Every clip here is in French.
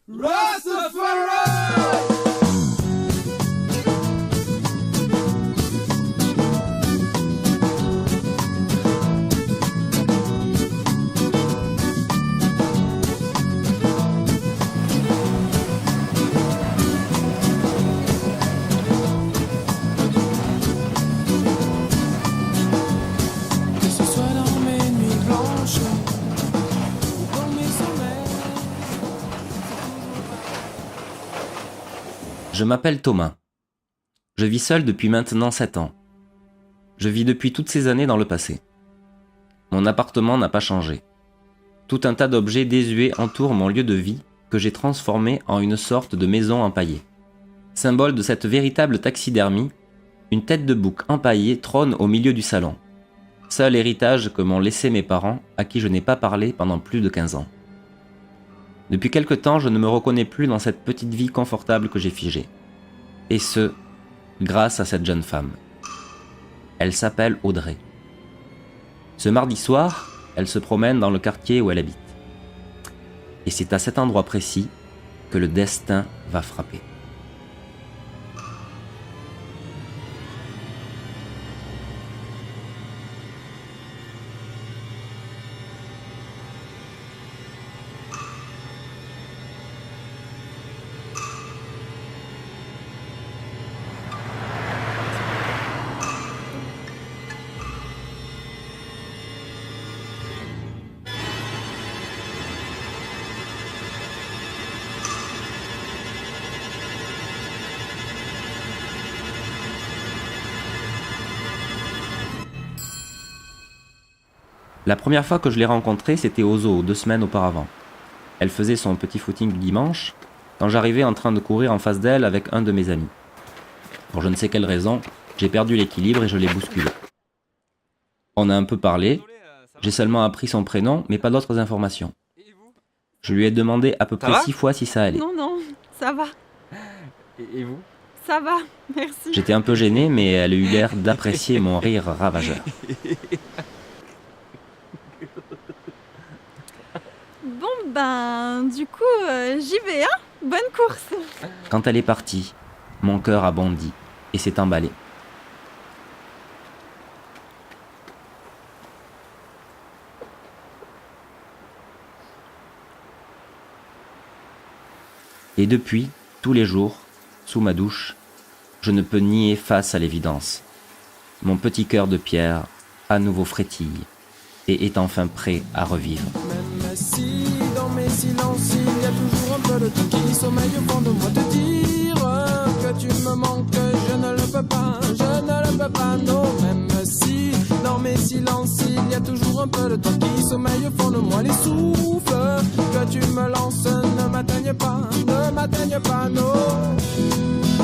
Que ce soit dans mes nuits blanches ou dans mes sommeils. Je m'appelle Thomas. Je vis seul depuis maintenant 7 ans. Je vis depuis toutes ces années dans le passé. Mon appartement n'a pas changé. Tout un tas d'objets désuets entourent mon lieu de vie que j'ai transformé en une sorte de maison empaillée. Symbole de cette véritable taxidermie, une tête de bouc empaillée trône au milieu du salon. Seul héritage que m'ont laissé mes parents, à qui je n'ai pas parlé pendant plus de 15 ans. Depuis quelque temps, je ne me reconnais plus dans cette petite vie confortable que j'ai figée. Et ce, grâce à cette jeune femme. Elle s'appelle Audrey. Ce mardi soir, elle se promène dans le quartier où elle habite. Et c'est à cet endroit précis que le destin va frapper. La première fois que je l'ai rencontrée, c'était au zoo, 2 semaines auparavant. Elle faisait son petit footing du dimanche, quand j'arrivais en train de courir en face d'elle avec un de mes amis. Pour je ne sais quelle raison, j'ai perdu l'équilibre et je l'ai bousculée. On a un peu parlé, j'ai seulement appris son prénom, mais pas d'autres informations. Je lui ai demandé à peu près 6 fois si ça allait. Non, non, ça va, Et vous? ça va, merci. J'étais un peu gêné, mais elle a eu l'air d'apprécier mon rire ravageur. Bon ben, du coup, j'y vais, hein. Bonne course. Quand elle est partie, mon cœur a bondi et s'est emballé. Et depuis, tous les jours, sous ma douche, je ne peux nier face à l'évidence. Mon petit cœur de pierre, à nouveau frétille, et est enfin prêt à revivre. Même si dans mes silences il y a toujours un peu de tout qui sommeille au fond de moi, te dire que tu me manques, je ne le peux pas, je ne le peux pas, non. Même si dans mes silences il y a toujours un peu de toi qui sommeille au fond de moi, les souffles que tu me lances ne m'atteignent pas, non,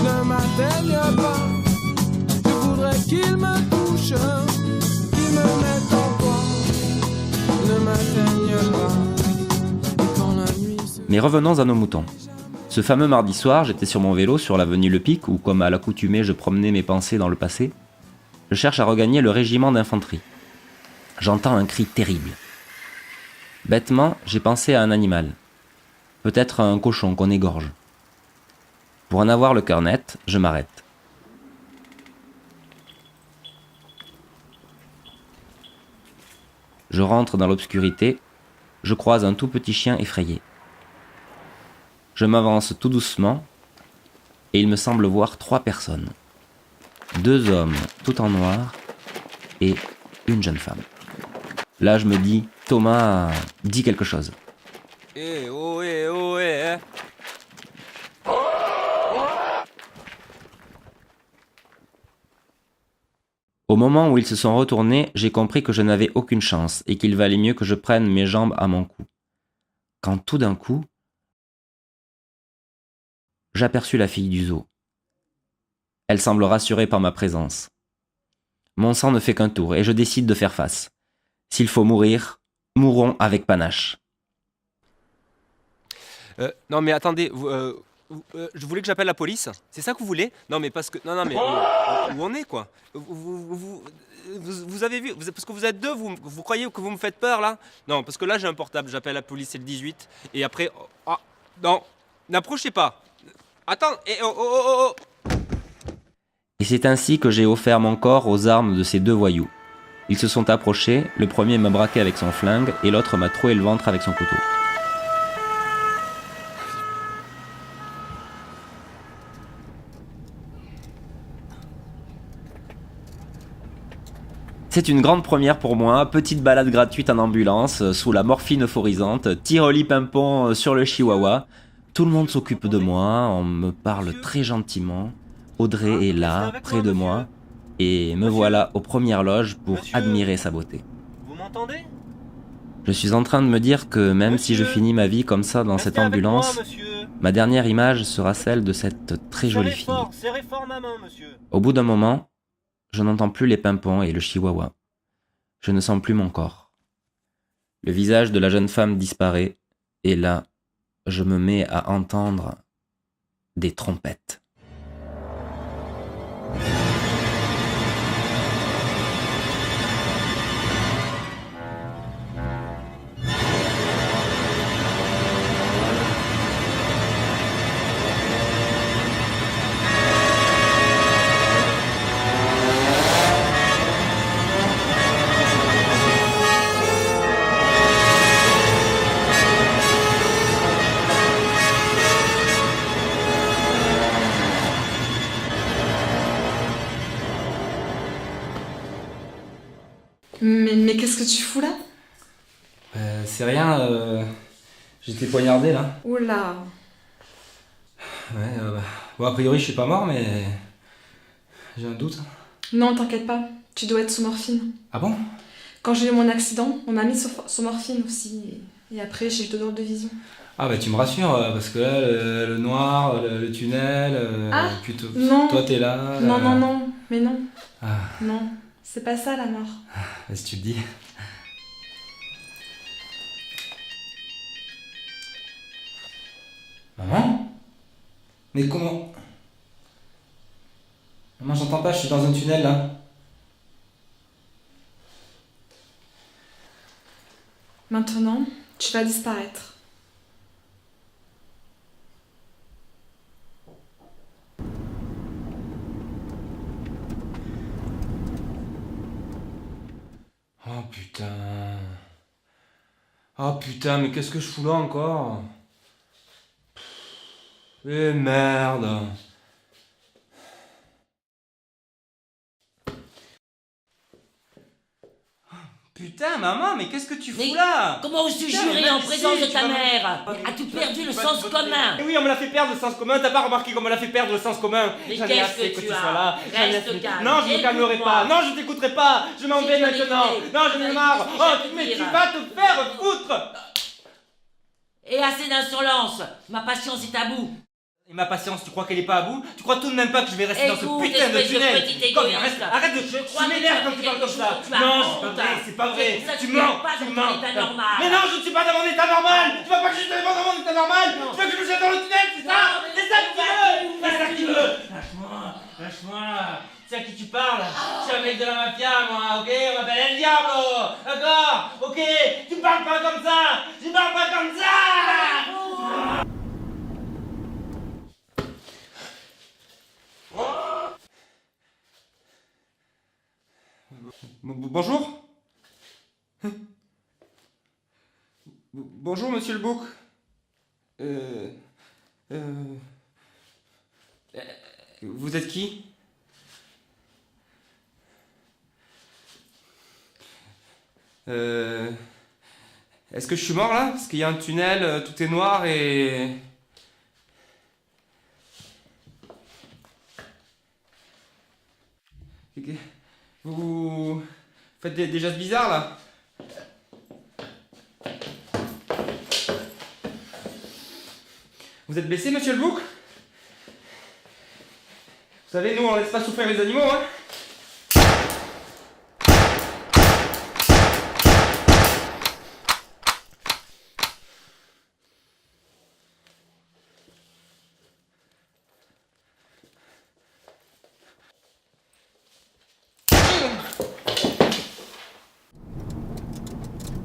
ne m'atteignent pas. Je voudrais qu'ils me touchent, qu'ils me mettent en toi, ne m'atteignent pas. Et quand la nuit se... Mais revenons à nos moutons. Ce fameux mardi soir, j'étais sur mon vélo sur l'avenue Le Pic, où comme à l'accoutumée je promenais mes pensées dans le passé. Je cherche à regagner le régiment d'infanterie. J'entends un cri terrible. Bêtement, j'ai pensé à un animal. Peut-être à un cochon qu'on égorge. Pour en avoir le cœur net, je m'arrête. Je rentre dans l'obscurité, je croise un tout petit chien effrayé. Je m'avance tout doucement et il me semble voir 3 personnes. 2 hommes tout en noir et une jeune femme. Là je me dis, Thomas, dis quelque chose. Eh oh, eh. Au moment où ils se sont retournés, j'ai compris que je n'avais aucune chance et qu'il valait mieux que je prenne mes jambes à mon cou. Quand tout d'un coup, j'aperçus la fille du zoo. Elle semble rassurée par ma présence. Mon sang ne fait qu'un tour et je décide de faire face. S'il faut mourir, mourons avec panache. Non mais attendez, je voulais que j'appelle la police. C'est ça que vous voulez? Non mais parce que... Non mais... où on est quoi? Vous avez vu? Parce que vous êtes deux, vous croyez que vous me faites peur là? Non, parce que là j'ai un portable, j'appelle la police, c'est le 18. Et après... Ah, non, N'approchez pas. Attends, oh. Et c'est ainsi que j'ai offert mon corps aux armes de ces deux voyous. Ils se sont approchés, le premier m'a braqué avec son flingue et l'autre m'a troué le ventre avec son couteau. C'est une grande première pour moi, petite balade gratuite en ambulance, sous la morphine euphorisante, tiroli pimpon sur le chihuahua. Tout le monde s'occupe de moi, on me parle très gentiment. Audrey est là, près de moi, et me voilà aux premières loges pour admirer sa beauté. Vous m'entendez? Je suis en train de me dire que même si je finis ma vie comme ça dans cette ambulance, ma dernière image sera celle de cette très jolie fille. Serrez fort ma main, monsieur. Au bout d'un moment, je n'entends plus les pimpons et le chihuahua. Je ne sens plus mon corps. Le visage de la jeune femme disparaît, et là, je me mets à entendre des trompettes. Mais qu'est-ce que tu fous là? C'est rien, j'étais poignardé là. Oula. Ouais, bon, a priori je suis pas mort, mais j'ai un doute. Non, t'inquiète pas, tu dois être sous morphine. Ah bon? Quand j'ai eu mon accident, on m'a mis sous morphine aussi. Et après, j'ai eu 2 drôles de vision. Ah bah tu me rassures, parce que là, le noir, le tunnel, puis non. toi t'es là. Non, mais non. Ah, Non, c'est pas ça la mort. si tu le dis. Maman? Mais comment? Maman, j'entends pas, je suis dans un tunnel là. Maintenant, tu vas disparaître. Oh putain. Oh putain, mais qu'est-ce que je fous là encore? Eh merde. Putain, maman, mais qu'est-ce que tu fous là? Comment oses-tu Putain, jurer mais en même présence si, de tu ta vas- mère? As-tu perdu le sens commun? Eh oui, on me l'a fait perdre le sens commun, t'as pas remarqué qu'on me l'a fait perdre le sens commun? Mais J'en ai qu'est-ce assez que que tu tu as? sois là. J'en ai Reste assez. calme. Non, je me calmerai pas. Écoute-moi. Non, je t'écouterai pas. Je m'en Si vais je maintenant. l'écoutais, Non, j'en ai marre. je Oh, vais mais te tu dire. vas te faire foutre. Et assez d'insolence! Ma patience est à bout! Et ma patience, tu crois qu'elle est pas à bout? Tu crois tout de même pas que je vais rester dans Écoute, ce putain de espèce de tunnel? petit Comme, égoïste. arrête de... Je crois tu que m'énerves tu as quand tu fait parles comme quelque ça. chose, tu as Non, honte. c'est pas vrai, c'est pas vrai. C'est pour ça que Tu tu mens, n'es pas tu dans ton mens. état normal. Mais non, je ne suis pas dans mon état normal. Tu veux pas que je sois dans mon état normal? Non. Tu veux que je me jette dans le tunnel, c'est ça? Non, mais C'est ça que tu veux? où C'est ça que tu vas-tu? veux? Lâche-moi, c'est à qui tu parles? Je suis un mec de la mafia, moi, ok? On m'appelle El Diablo, d'accord? Ok? Tu me parles pas comme ça! Tu me parles pas comme ça! Bonjour? Bonjour, monsieur le bouc. Vous êtes qui? Est-ce que je suis mort là? Parce qu'il y a un tunnel, tout est noir et... Vous faites des gestes bizarres là? Vous êtes blessé, monsieur le bouc? Vous savez, nous on laisse pas souffrir les animaux, hein?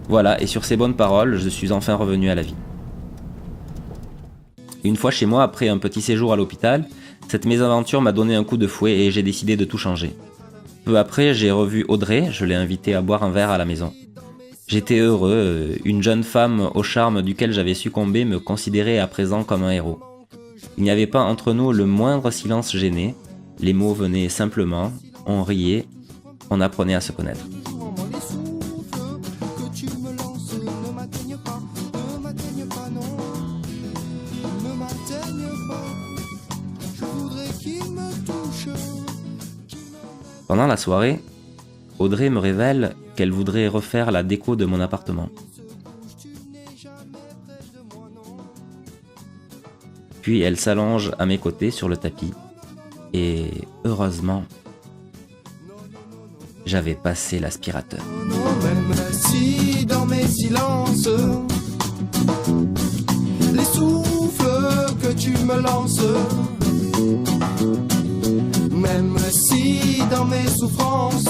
Voilà, et sur ces bonnes paroles, je suis enfin revenu à la vie. Une fois chez moi, après un petit séjour à l'hôpital, cette mésaventure m'a donné un coup de fouet et j'ai décidé de tout changer. Peu après, j'ai revu Audrey, je l'ai invitée à boire un verre à la maison. J'étais heureux, une jeune femme au charme duquel j'avais succombé me considérait à présent comme un héros. Il n'y avait pas entre nous le moindre silence gêné, les mots venaient simplement, on riait, on apprenait à se connaître. Pendant la soirée, Audrey me révèle qu'elle voudrait refaire la déco de mon appartement. Puis elle s'allonge à mes côtés sur le tapis et heureusement, j'avais passé l'aspirateur. Même si dans mes silences, les souffles que tu me lances, même si dans mes souffrances,